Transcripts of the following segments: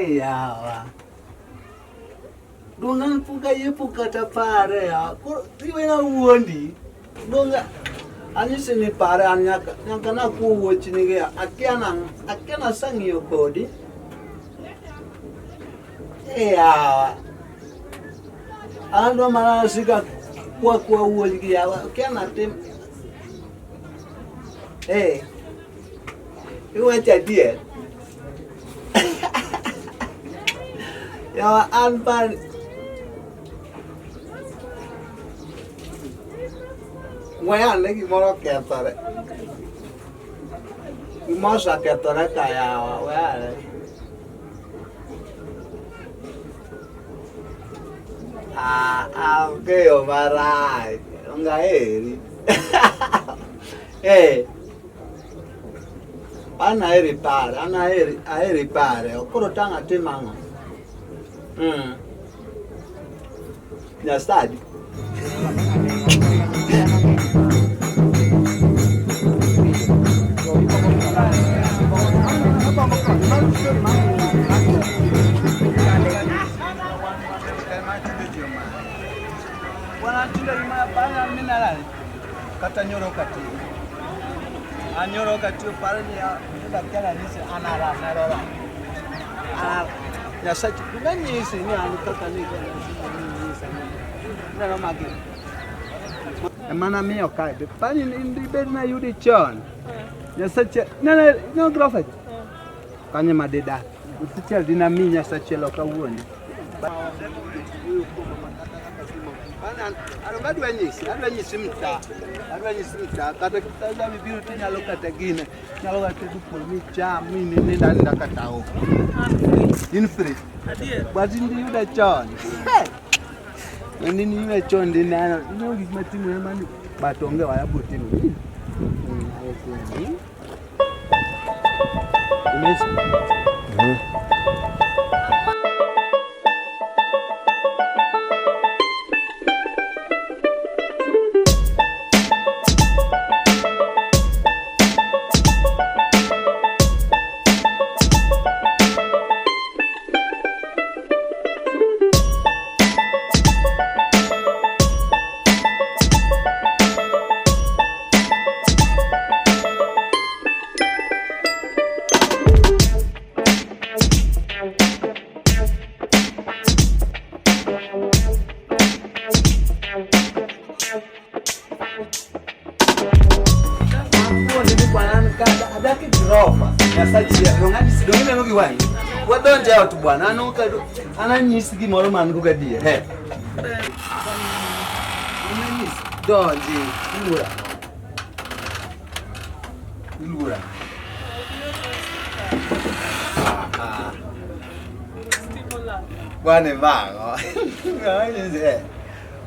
yawa. Dongan puka tapare ya. Iwe na uondi. Donga ani sini pare anya kana ku wochini ge akiana sangi yokodi. Yawa. Ando mara sika kwa uoji yawa. Akiana tem. Iwe chadie. Yawa anpan Wayan lagi moro ketore. Masa ketore kaya wayan. Okay, marai. Enggak eri. Ana eri pare. Okoro tanga timanga. Ya stadi. Kata nyoro kati. Anyoro kati pare ni ya nisi anara narora. Ya sachi kunani isi ni anutaka ni na magi. Emana mio kai be pani ndi bedna yudi chon. Ya sachi no grafet. Kanye madeda. Utitia dina minya sachi loka uoni. Adwanyisi simta kata kitaza bibiru tinyalo kata gine nyalo kata dupol mi cham mi ne nda kata o in free but ndi yuda chon ni yuda chon ndi na no gik matimu mani batonge waya botinu Wadonja watu bwana anuka ananyisi gimoro man kugadie donji ilura bwana vago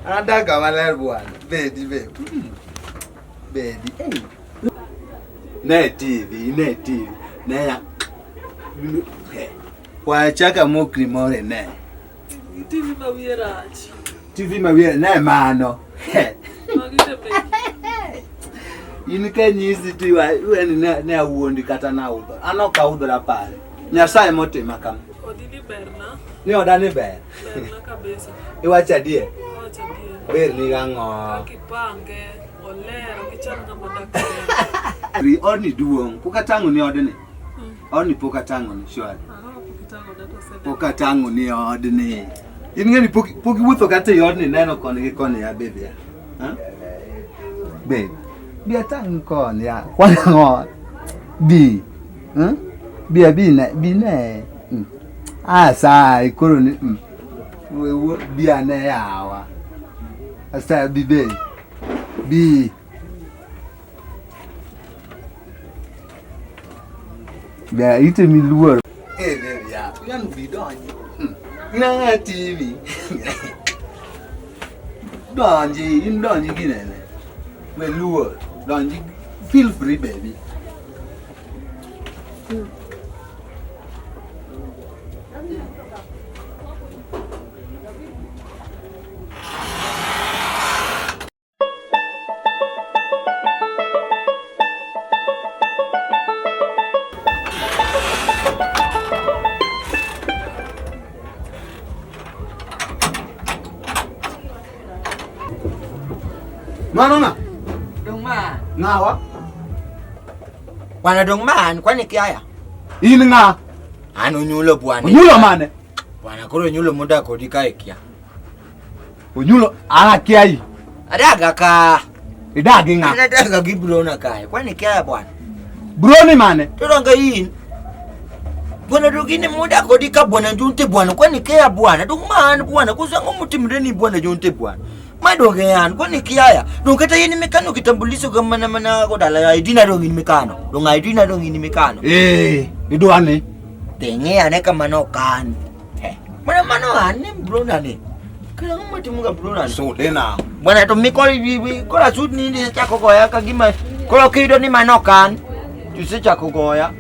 anataka maler bwana bedi ne TV ne ya kwa chaka mokri more ne TV mawiera ne mano inike nyisi tu wen ne awuondi kata na udho anoka udhora pare nyasaye motima kam odini berna ni odani ber kabisa iwacha die ber ni gango kipange olero kichanga modakere oni duong kukatangu ni odni oni pokatangu ni shwari pokatangu ni odni ingeni poki wuotho kata yodni neno koni gi koni ya bebe babe bia tang koni ya kwango bi bia bi ne sai koro ni bia ne yawa asa bi bia ite mi luor baby ya yan bi donji na TV donji ginene me luor donji feel free baby Mano nga? Dong man. Ngawa? Bwana dong man, kwani kiaya? Ini nga? Ano nyulo bwana? Unyulo mane? Bwana kuro nyulo muda kodika ekia. Unyulo ala kiai. Adaga ka. Idagi nga? Adaga gibrona kai. Kwani kiaya bwana? Broni mane? Toronga yin. Bwana dogine muda kodika bwana junte bwana kwani kiaya bwana? Dong man bwana kuzango mutimreni bwana junte bwana. Madoge yan kwani kiaya? Dong kata yini mekano kitambuliso kama mana ko Dala ID na dong ini mekano. Dong ID na dong ini mekano. Itu ane. Tenge ane kama no kan. Mana ane bro nani. Kala ngomati munga bro nani. So dena. Bwana to mikol kola sud ni ndi chako goya kagima. Kola kido ni manokan. Tuse chako goya.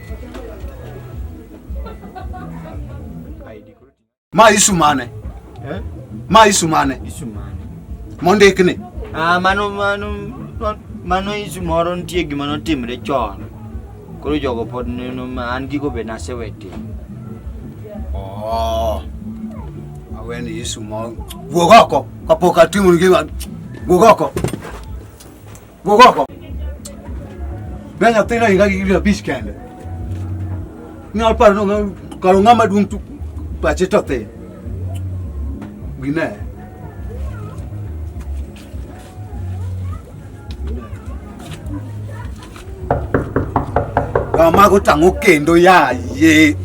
Ma isu mane? Ma isu mane? Isu mane. Monde kene. Mano isu moro ntie gima no timre chon. Koro jogo pod no man gigo be na sewete. Oh. Aweni isu mo. Wogoko kapoka timu ngima. Wogoko. Benya tena inga gibira biskende. Ngal par no kalonga madung tu pachetote. Gine. Mago tango kendo ya ye.